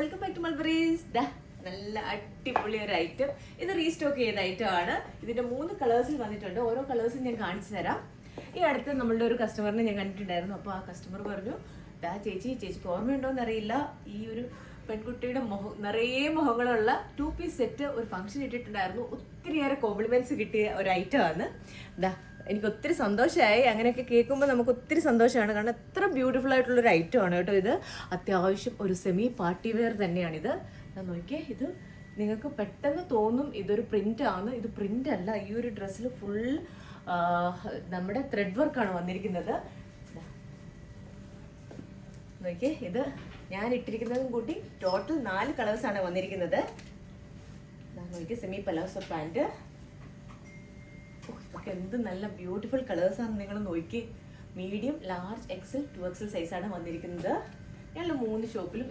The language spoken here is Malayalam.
Welcome back to മൾബറീസ്. നല്ല അടിപൊളി ഒരു ഐറ്റം. ഇത് റീസ്റ്റോക്ക് ചെയ്ത ഐറ്റം ആണ്. ഇതിന്റെ 3 കളേഴ്സിൽ വന്നിട്ടുണ്ട്. ഓരോ കളേഴ്സും ഞാൻ കാണിച്ചു തരാം. ഈ അടുത്ത് നമ്മളുടെ ഒരു കസ്റ്റമറിനെ ഞാൻ കണ്ടിട്ടുണ്ടായിരുന്നു. അപ്പോൾ ആ കസ്റ്റമർ പറഞ്ഞു, ചേച്ചിക്ക് ഓർമ്മയുണ്ടോ എന്നറിയില്ല, ഈ ഒരു പെൺകുട്ടിയുടെ നിറയെ മുഖങ്ങളുള്ള 2 പീസ് സെറ്റ് ഒരു ഫംഗ്ഷൻ ഇട്ടിട്ടുണ്ടായിരുന്നു. ഒത്തിരിയേറെ കോംപ്ലിമെന്റ്സ് കിട്ടിയ ഒരു ഐറ്റം ആണ്. എനിക്ക് ഒത്തിരി സന്തോഷമായി. അങ്ങനെയൊക്കെ കേൾക്കുമ്പോൾ നമുക്ക് ഒത്തിരി സന്തോഷമാണ്. കാരണം എത്ര ബ്യൂട്ടിഫുൾ ആയിട്ടുള്ളൊരു ഐറ്റം ആണ് കേട്ടോ ഇത്. അത്യാവശ്യം ഒരു സെമി പാർട്ടി വെയർ തന്നെയാണിത്. നോക്കിയേ, ഇത് നിങ്ങൾക്ക് പെട്ടെന്ന് തോന്നും ഇതൊരു പ്രിന്റ് ആണ്. ഇത് പ്രിന്റ് അല്ല. ഈ ഒരു ഡ്രസ്സിൽ ഫുൾ നമ്മുടെ ത്രെഡ് വർക്കാണ് വന്നിരിക്കുന്നത്. നോക്കിയേ, ഇത് ഞാൻ ഇട്ടിരിക്കുന്നതും കൂട്ടി ടോട്ടൽ 4 കളേഴ്സാണ് വന്നിരിക്കുന്നത്. നോക്കിയേ, സെമി പലാസോ പാൻറ്. ഇതൊക്കെ എന്ത് നല്ല ബ്യൂട്ടിഫുൾ കളേഴ്സാണ്. നിങ്ങൾ നോക്കി, മീഡിയം, ലാർജ്, എക്സൽ, 2XL സൈസാണ് വന്നിരിക്കുന്നത്. ഞങ്ങൾ 3 ഷോപ്പിലും